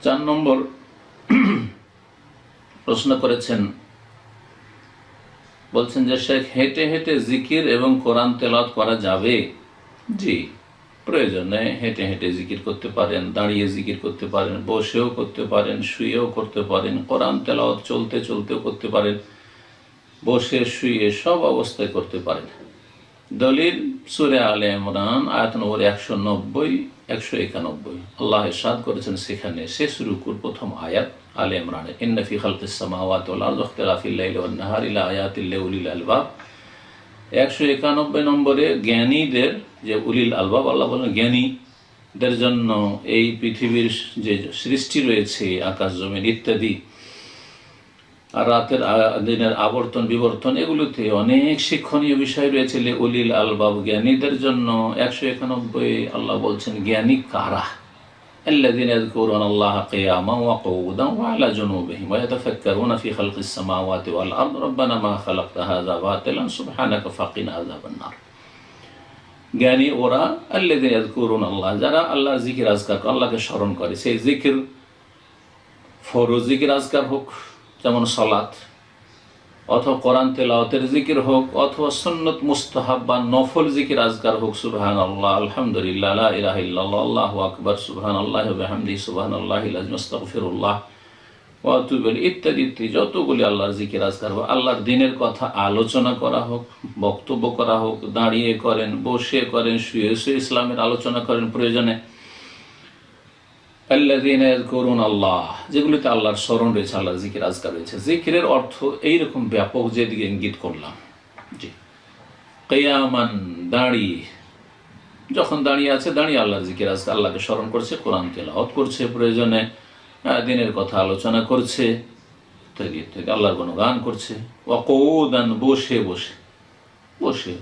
4 নম্বর প্রশ্ন করেছেন, বলছেন যে শেখ, হেঁটে হেঁটে জিকির এবং কোরআন তেলাওয়াত করা যাবে? জি, প্রয়োজনে হেঁটে হেঁটে জিকির করতে পারেন, দাঁড়িয়ে জিকির করতে পারেন, বসেও করতে পারেন, শুয়েও করতে পারেন, কোরআন তেলাওয়াত চলতে চলতেও করতে পারেন, বসে শুয়ে সব অবস্থায় করতে পারেন। দলিল সূরা আলে ইমরান আয়াত নম্বর 190, 191। আল্লাহ ইরশাদ করেছেন সেখানে শেষ রুকুর প্রথম আয়াত আলে ইমরানে, ইন্না ফি খালকিস সামাওয়াতি ওয়াল আরদি ওয়াখতিলাফিল লাইলি ওয়ান নাহারি লাআয়াতিল লিউলিল আলবাব। 191 নম্বরে জ্ঞানীদের, যে উলিল আলবাব, আল্লাহ বলেন জ্ঞানীদের জন্য এই পৃথিবীর যে সৃষ্টি রয়েছে, আকাশ জমিন ইত্যাদি, আর রাতের দিনের আবর্তন বিবর্তন, এগুলোতে অনেক শিক্ষণীয় বিষয় রয়েছে। উলিল আলবাব, জ্ঞানীদের জন্য। 191 আল্লাহ বলছেন জ্ঞানী কারা? আল্লাযীনা ইয়াযকুরুনা আল্লাহা কিয়ামান ওয়া কুউদান ওয়া আলা জুনুবিহিম ওয়া ইয়াতাফাক্কারুনা ফি খালকিস সামাওয়াতি ওয়াল আরদি রাব্বানা মা খালাকতা হাযা বাতিলান সুবহানাকা ফাকিনা আযাবান নার। জ্ঞানী ওরা, আল্লাযীনা ইয়াযকুরুনা আল্লাহ, যারা আল্লাহর জিকির আজকার, আল্লাহকে স্মরণ করে। সেই জিকির ফরজ জিকির আজকার হোক, যেমন সালাত, অথবা কোরআন তেলাওয়াতের জিকির হোক, অথবা সুন্নত মুস্তাহাব বা নফল জিকির আজকার হোক, সুবহানাল্লাহ, আলহামদুলিল্লাহ, লা ইলাহা ইল্লাল্লাহ, আল্লাহু আকবার, সুবহানাল্লাহি ওয়া বিহামদিহি, সুবহানাল্লাহিল আযীম, আস্তাগফিরুল্লাহ ওয়া আতুবু ইলাইহি, ইত্যাদি ইত্যাদি যতগুলি আল্লাহর জিকির আজকার হোক, আল্লাহর দ্বীনের কথা আলোচনা করা হোক, বক্তব্য করা হোক, দাঁড়িয়ে করেন, বসে করেন, শুয়ে শুয়ে ইসলামের আলোচনা করেন প্রয়োজনে। আল্লাযীনা ইয়াযকুরুনা আল্লাহ, যেগুলিতে আল্লাহর স্মরণ রয়েছে, আল্লাহর জিকির আজকার রয়েছে। জিকিরের অর্থ এইরকম ব্যাপক, যেদিকে ইঙ্গিত করলাম। জি, কিয়ামান, দাঁড়িয়ে, যখন দাঁড়িয়ে আছে, দাঁড়িয়ে আল্লাহর জিকির আজকার, আল্লাহকে স্মরণ করছে, কোরআন তেলাওয়াত করছে প্রয়োজনে, দিনের কথা আলোচনা করছে, ইত্যাদি ইত্যাদি, আল্লাহর গুণগান করছে। ওয়া কুউদান, বসে বসে বসে,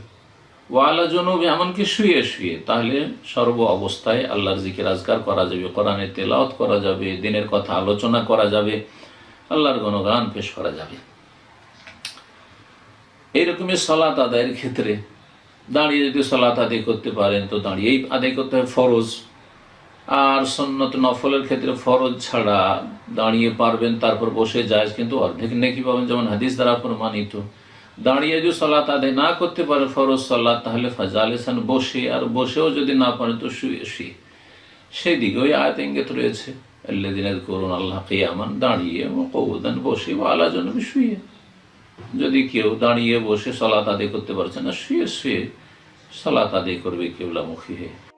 ওয়া আলা জুনুবি, এমনকি শুয়ে শুয়ে। তাহলে সর্ব অবস্থায় আল্লাহর জিকির আজকার করা যাবে, কোরআনের তেলাওয়াত করা যাবে, দিনের কথা আলোচনা করা যাবে, আল্লাহর গুণগান পেশ করা যাবে। এইরকমই সালাত আদায়ের ক্ষেত্রে দাঁড়িয়ে যদি সালাত আদায় করতে পারেন তো দাঁড়িয়েই আদায় করতে হয়, ফরজ। আর সুন্নত নফলের ক্ষেত্রে ফরজ ছাড়া দাঁড়িয়ে পারবেন, তারপর বসে জায়েজ, কিন্তু অর্ধেক নেকি পাবেন, যেমন হাদিস দ্বারা প্রমাণিত। দাঁড়িয়ে যদি সালাত আদায় না করতে পারে ফরজ সালাত, তাহলে ফাজালিসান, বসে, আর বসেও যদি না পারে তো শুয়ে শুয়ে। সেই দিকে ওই আয়াত ইঙ্গিত রয়েছে, আল্লাযীনা ইয়াযকুরুনা আল্লাহা কিয়ামান, দাঁড়িয়ে, ওয়া কুউদান, বসে, ওয়া আলা জুনুবি, শুয়ে। যদি কেউ দাঁড়িয়ে বসে সালাত আদায় করতে পারছে না, শুয়ে শুয়ে সালাত আদায় করবে কিবলামুখী হয়ে।